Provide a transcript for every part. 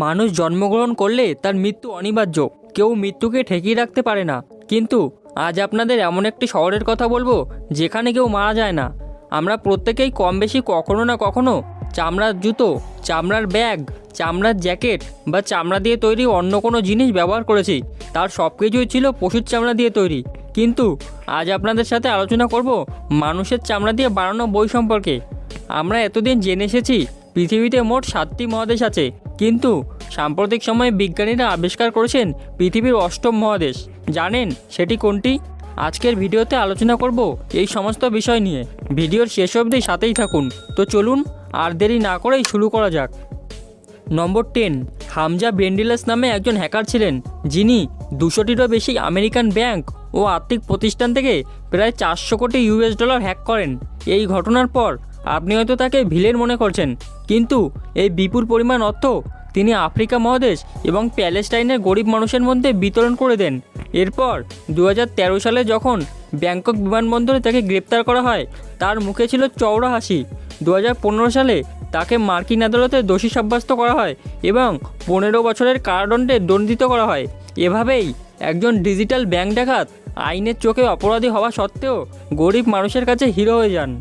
মানুষ জন্মগ্রহণ করলে তার মৃত্যু অনিবার্য, কেউ মৃত্যুকে ঠেকিয়ে রাখতে পারে না। কিন্তু আজ আপনাদের এমন একটি শহরের কথা বলবো যেখানে কেউ মারা যায় না। আমরা প্রত্যেকেই কম বেশি কখনো না কখনো চামড়ার জুতো, চামড়ার ব্যাগ, চামড়ার জ্যাকেট বা চামড়া দিয়ে তৈরি অন্য কোনো জিনিস ব্যবহার করেছি। তার সব কিছুই ছিল পশুর চামড়া দিয়ে তৈরি। কিন্তু আজ আপনাদের সাথে আলোচনা করব মানুষের চামড়া দিয়ে বানানো বই সম্পর্কে। আমরা এতদিন জেনে এসেছি পৃথিবীতে মোট 7টি মহাদেশ আছে, কিন্তু সাম্প্রতিক সময়ে বিজ্ঞানীরা আবিষ্কার করেছেন পৃথিবীর 8ম মহাদেশ। জানেন সেটি কোনটি? আজকের ভিডিওতে আলোচনা করব এই সমস্ত বিষয় নিয়ে। ভিডিওর শেষ অবধি সাথেই থাকুন। তো চলুন আর দেরি না করেই শুরু করা যাক। নম্বর 10, হামজা বেন্ডিলেস নামে একজন হ্যাকার ছিলেন, যিনি 200টিরও বেশি আমেরিকান ব্যাংক ও আর্থিক প্রতিষ্ঠান থেকে প্রায় 400 কোটি ইউএস ডলার হ্যাক করেন। এই ঘটনার পর আপনি হয়তো তাকে ভিলেন মনে করছেন, কিন্তু এই বিপুল পরিমাণ অর্থ তিনি আফ্রিকা মহাদেশ এবং প্যালেস্টাইনের গরিব মানুষের মধ্যে বিতরণ করে দেন। এরপর 2013 সালে যখন ব্যাংকক বিমানবন্দরে তাকে গ্রেপ্তার করা হয়, তার মুখে ছিল চওড়া হাসি। 2015 সালে তাকে মার্কিন আদালতে দোষী সাব্যস্ত করা হয় এবং 15 বছরের কারাদণ্ডে দণ্ডিত করা হয়। এভাবেই একজন ডিজিটাল ব্যাংক ডাকাত আইনের চোখে অপরাধী হওয়া সত্ত্বেও গরিব মানুষের কাছে হিরো হয়ে যান।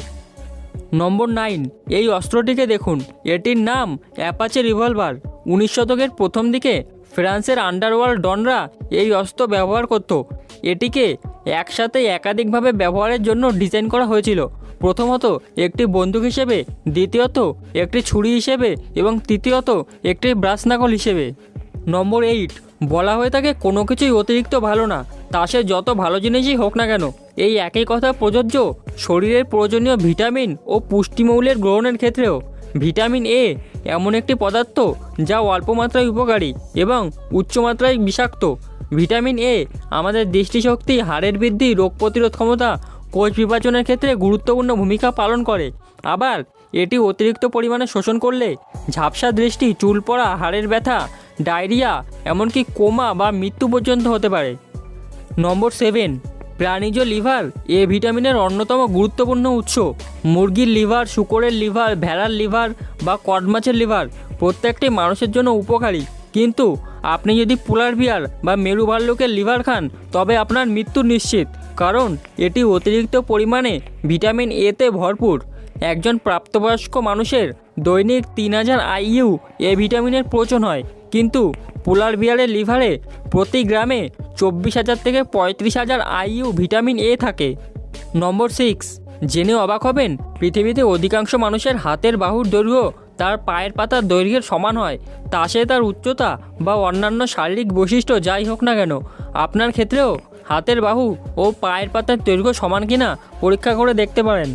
নম্বর 9, এই অস্ত্রটিকে দেখুন। এটির নাম অ্যাপাচে রিভলভার। 19 শতকের প্রথম দিকে ফ্রান্সের আন্ডারওয়ার্ল্ড ডনরা এই অস্ত্র ব্যবহার করত। এটিকে একসাথে একাধিকভাবে ব্যবহারের জন্য ডিজাইন করা হয়েছিল। প্রথমত একটি বন্দুক হিসেবে, দ্বিতীয়ত একটি ছুরি হিসেবে এবং তৃতীয়ত একটি ব্রাশ নাকল হিসেবে। নম্বর 8, বলা হয়ে থাকে কোনো কিছুই অতিরিক্ত ভালো না, তা সে যত ভালো জিনিসই হোক না কেন। এই একই কথা প্রযোজ্য শরীরের প্রয়োজনীয় ভিটামিন ও পুষ্টিমৌলের গ্রহণের ক্ষেত্রেও। ভিটামিন এ এমন একটি পদার্থ যা অল্প মাত্রায় উপকারী এবং উচ্চমাত্রায় বিষাক্ত। ভিটামিন এ আমাদের দৃষ্টিশক্তি, হাড়ের বৃদ্ধি, রোগ প্রতিরোধ ক্ষমতা, কোষ বিভাজনের ক্ষেত্রে গুরুত্বপূর্ণ ভূমিকা পালন করে। আবার এটি অতিরিক্ত পরিমাণে শোষণ করলে ঝাপসা দৃষ্টি, চুল পড়া, হাড়ের ব্যথা, ডায়রিয়া, এমনকি কোমা বা মৃত্যু পর্যন্ত হতে পারে। নম্বর 7, প্রাণীজ লিভার এ ভিটামিনের অন্যতম গুরুত্বপূর্ণ উৎস। মুরগির লিভার, শূকরের লিভার, ভেড়ার লিভার বা কড মাছের লিভার প্রত্যেকটি মানুষের জন্য উপকারী। কিন্তু আপনি যদি পোলার বিয়ার বা মেরু ভাল্লুকের লিভার খান, তবে আপনার মৃত্যু নিশ্চিত, কারণ এটি অতিরিক্ত পরিমাণে ভিটামিন এতে ভরপুর। একজন প্রাপ্তবয়স্ক মানুষের দৈনিক 3000 IU এ ভিটামিনের প্রয়োজন হয়, কিন্তু পোলার বিয়ারের লিভারে প্রতি গ্রামে 24,000 থেকে 35,000 IU ভিটামিন এ থাকে। নম্বর 6, জেনে অবাক হবেন পৃথিবীতে অধিকাংশ মানুষের হাতের বাহুর দৈর্ঘ্য তার পায়ের পাতার দৈর্ঘ্যের সমান হয়। তা সে তার উচ্চতা বা অন্যান্য শারীরিক বৈশিষ্ট্য যাই হোক না কেন। আপনার ক্ষেত্রেও হাতের বাহু ও পায়ের পাতার দৈর্ঘ্য সমান কিনা পরীক্ষা করে দেখতে পারেন।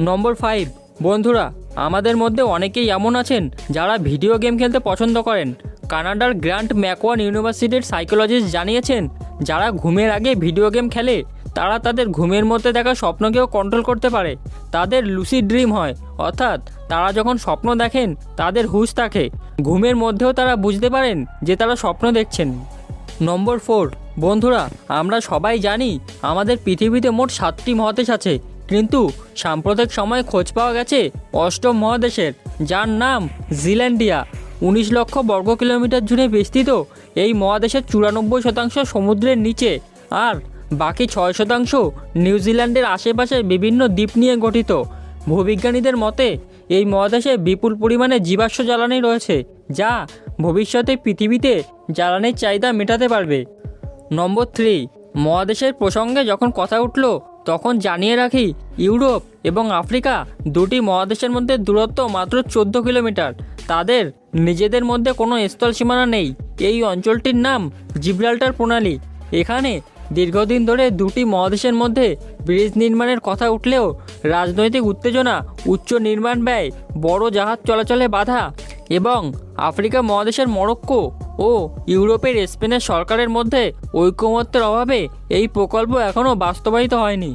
নম্বর 5, বন্ধুরা, আমাদের মধ্যে অনেকেই এমন আছেন যারা ভিডিও গেম খেলতে পছন্দ করেন। কানাডার গ্র্যান্ড ম্যাকওয়ান ইউনিভার্সিটির সাইকোলজিস্ট জানিয়েছেন, যারা ঘুমের আগে ভিডিও গেম খেলে তারা তাদের ঘুমের মধ্যে দেখা স্বপ্নকেও কন্ট্রোল করতে পারে। তাদের লুসিড ড্রিম হয়, অর্থাৎ তারা যখন স্বপ্ন দেখেন তাদের হুঁশ থাকে। ঘুমের মধ্যেও তারা বুঝতে পারেন যে তারা স্বপ্ন দেখছেন। নম্বর 4, বন্ধুরা, আমরা সবাই জানি আমাদের পৃথিবীতে মোট 7টি মহাদেশ আছে, কিন্তু সাম্প্রতিক সময়ে খোঁজ পাওয়া গেছে 8ম মহাদেশের, যার নাম জিল্যান্ডিয়া। 19 লক্ষ বর্গ কিলোমিটার জুড়ে বিস্তৃত এই মহাদেশের 94% সমুদ্রের নিচে, আর বাকি 6% নিউজিল্যান্ডের আশেপাশে বিভিন্ন দ্বীপ নিয়ে গঠিত। ভূবিজ্ঞানীদের মতে এই মহাদেশে বিপুল পরিমাণে জীবাশ্ম জ্বালানি রয়েছে, যা ভবিষ্যতে পৃথিবীতে জ্বালানির চাহিদা মেটাতে পারবে। নম্বর 3, মহাদেশের প্রসঙ্গে যখন কথা উঠল তখন জানিয়ে রাখি, ইউরোপ এবং আফ্রিকা দুটি মহাদেশের মধ্যে দূরত্ব মাত্র 14 কিলোমিটার। তাদের নিজেদের মধ্যে কোনো স্থল সীমানা নেই। এই অঞ্চলটির নাম জিব্রাল্টার প্রণালী। এখানে দীর্ঘদিন ধরে দুটি মহাদেশের মধ্যে ব্রিজ নির্মাণের কথা উঠলেও রাজনৈতিক উত্তেজনা, উচ্চ নির্মাণ ব্যয়, বড় জাহাজ চলাচলে বাধা এবং আফ্রিকা মহাদেশের মরক্কো ও ইউরোপের স্পেনের সরকারের মধ্যে ঐকমত্যের অভাবে এই প্রকল্প এখনও বাস্তবায়িত হয়নি।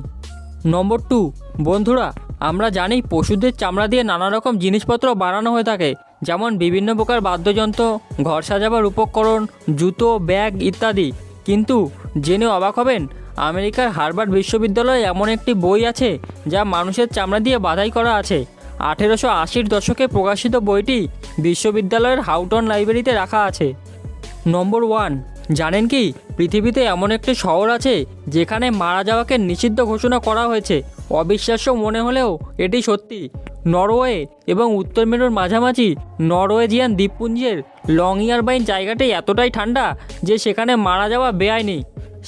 নম্বর 2, বন্ধুরা, আমরা জানি পশুদের চামড়া দিয়ে নানা রকম জিনিসপত্র বানানো হয়ে থাকে, যেমন বিভিন্ন প্রকার বাদ্যযন্ত্র, ঘর সাজাবার উপকরণ, জুতো, ব্যাগ ইত্যাদি। কিন্তু জেনে অবাক হবেন আমেরিকার হার্ভার্ড বিশ্ববিদ্যালয়ে এমন একটি বই আছে যা মানুষের চামড়া দিয়ে বাঁধাই করা আছে। 1880-র দশকে প্রকাশিত বইটি বিশ্ববিদ্যালয়ের হাউটন লাইব্রেরিতে রাখা আছে। নম্বর 1, জানেন কি পৃথিবীতে এমন একটি শহর আছে যেখানে মারা যাওয়াকে নিষিদ্ধ ঘোষণা করা হয়েছে? অবিশ্বাস্য মনে হলেও এটি সত্যি। নরওয়ে এবং উত্তর মেরুর মাঝামাঝি নরওয়েজিয়ান দ্বীপপুঞ্জের লংইয়ারবাইন জায়গাটি এতটাই ঠান্ডা যে সেখানে মারা যাওয়া বেআইনি।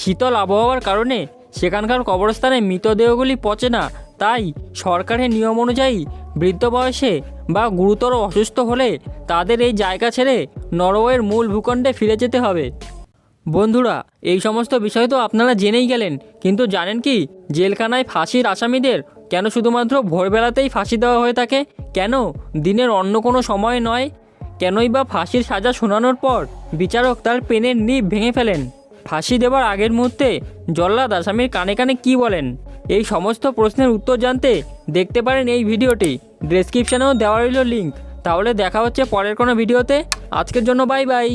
শীতল আবহাওয়ার কারণে সেখানকার কবরস্থানে মৃতদেহগুলি পচে না, তাই সরকারের নিয়ম অনুযায়ী বৃদ্ধ বয়সে বা গুরুতর অসুস্থ হলে তাদের এই জায়গা ছেড়ে নরওয়ের মূল ভূখণ্ডে ফিরে যেতে হবে। বন্ধুরা, এই সমস্ত বিষয় তো আপনারা জেনেই গেলেন, কিন্তু জানেন কি জেলখানায় ফাঁসির আসামিদের কেন শুধুমাত্র ভোরবেলাতেই ফাঁসি দেওয়া হয়ে থাকে? কেন দিনের অন্য কোনো সময় নয়? কেনই বা ফাঁসির সাজা শোনানোর পর বিচারক তার পেনের নিব ভেঙে ফেলেন? ফাঁসি দেওয়ার আগের মুহূর্তে জল্লাদ আসামির কানে কানে কী বলেন? এই সমস্ত প্রশ্নের উত্তর জানতে দেখতে পারেন এই ভিডিওটি। ডেসক্রিপশানেও দেওয়া রইল লিঙ্ক। তাহলে দেখা হচ্ছে পরের কোনো ভিডিওতে। আজকের জন্য বাই বাই।